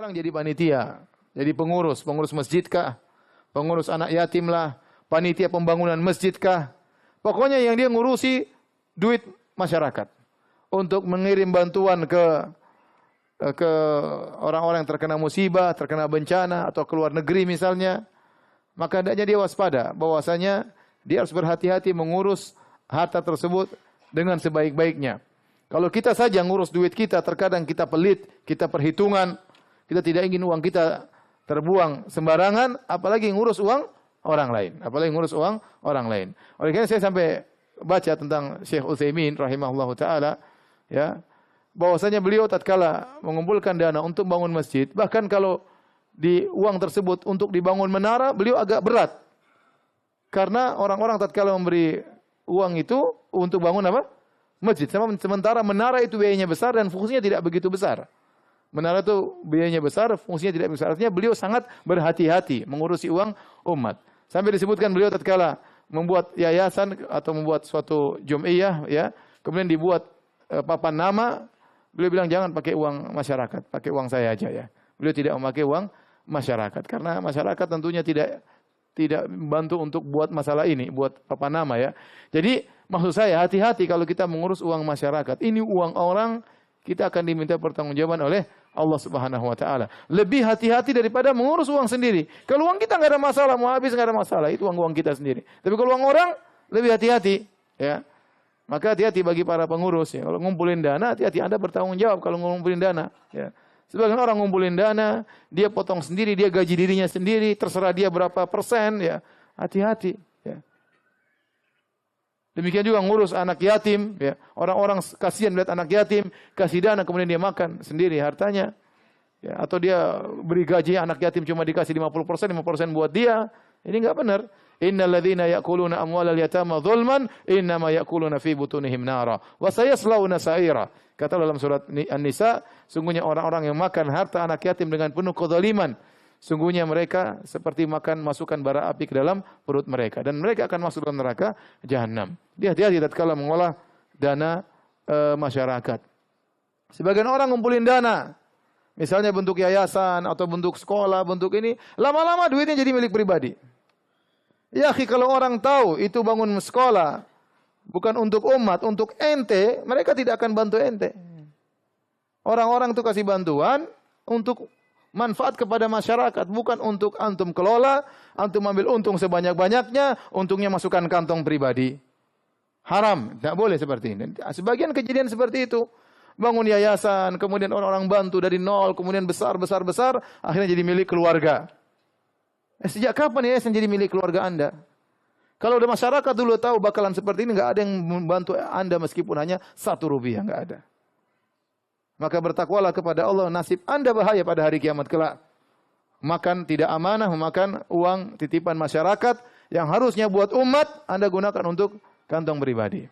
Orang jadi panitia, jadi pengurus masjid kah, pengurus anak yatim lah, panitia pembangunan masjid kah. Pokoknya yang dia ngurusi duit masyarakat untuk mengirim bantuan ke orang-orang yang terkena musibah, terkena bencana atau ke luar negeri misalnya. Maka hendaknya dia waspada bahwasanya dia harus berhati-hati mengurus harta tersebut dengan sebaik-baiknya. Kalau kita saja ngurus duit kita, terkadang kita pelit, kita perhitungan, kita tidak ingin uang kita terbuang sembarangan, apalagi ngurus uang orang lain. Apalagi ngurus uang orang lain. Oleh karena saya sampai baca tentang Syekh Utsaimin rahimahullahu taala, ya, bahwasanya beliau tatkala mengumpulkan dana untuk bangun masjid, bahkan kalau di uang tersebut untuk dibangun menara, beliau agak berat. Karena orang-orang tatkala memberi uang itu untuk bangun apa? Masjid. Sementara menara itu biayanya besar dan fungsinya tidak begitu besar. Menara itu biayanya besar, fungsinya tidak besar. Artinya beliau sangat berhati-hati mengurusi uang umat. Sampai disebutkan beliau tatkala membuat yayasan atau membuat suatu jum'iyah, ya, kemudian dibuat papan nama, beliau bilang jangan pakai uang masyarakat, pakai uang saya aja ya. Beliau tidak memakai uang masyarakat karena masyarakat tentunya tidak membantu untuk buat masalah ini, buat papan nama ya. Jadi maksud saya hati-hati kalau kita mengurus uang masyarakat. Ini uang orang, kita akan diminta pertanggungjawaban oleh Allah Subhanahu wa taala. Lebih hati-hati daripada mengurus uang sendiri. Kalau uang kita enggak ada masalah, mau habis enggak ada masalah, itu uang kita sendiri. Tapi kalau uang orang, lebih hati-hati, ya. Maka hati-hati bagi para pengurus ya. Kalau ngumpulin dana, hati-hati Anda bertanggung jawab kalau ngumpulin dana, ya. Sebagian orang ngumpulin dana, dia potong sendiri, dia gaji dirinya sendiri, terserah dia berapa persen, ya. Hati-hati, ya. Demikian juga ngurus anak yatim, ya. Orang-orang kasihan melihat anak yatim, kasih dana kemudian dia makan sendiri hartanya. Ya, atau dia beri gaji anak yatim cuma dikasih 50%, 5% buat dia. Ini enggak benar. Innal ladzina ya'kuluna amwalal yatama dzulman innama ya'kuluna fi butunihim nara wa sayaslawna sa'ira. Kata dalam surat An-Nisa, sungguhnya orang-orang yang makan harta anak yatim dengan penuh kezaliman, sungguhnya mereka seperti makan masukkan bara api ke dalam perut mereka dan mereka akan masuk dalam neraka jahanam. Dia hati-hati tatkala mengolah dana masyarakat. Sebagian orang ngumpulin dana, misalnya bentuk yayasan atau bentuk sekolah, bentuk ini, lama-lama duitnya jadi milik pribadi. Ya, kalau orang tahu itu bangun sekolah bukan untuk umat, untuk ente, mereka tidak akan bantu ente. Orang-orang itu kasih bantuan untuk manfaat kepada masyarakat, bukan untuk antum kelola, antum ambil untung sebanyak-banyaknya, untungnya masukkan kantong pribadi. Haram, tidak boleh seperti ini. Sebagian kejadian seperti itu. Bangun yayasan, kemudian orang-orang bantu dari nol, kemudian besar, akhirnya jadi milik keluarga. Sejak kapan yayasan jadi milik keluarga Anda? Kalau udah masyarakat dulu tahu bakalan seperti ini, enggak ada yang membantu Anda meskipun hanya 1 rupiah, enggak ada. Maka bertakwalah kepada Allah, nasib Anda bahaya pada hari kiamat kelak. Makan tidak amanah, memakan uang titipan masyarakat yang harusnya buat umat, Anda gunakan untuk kantong pribadi.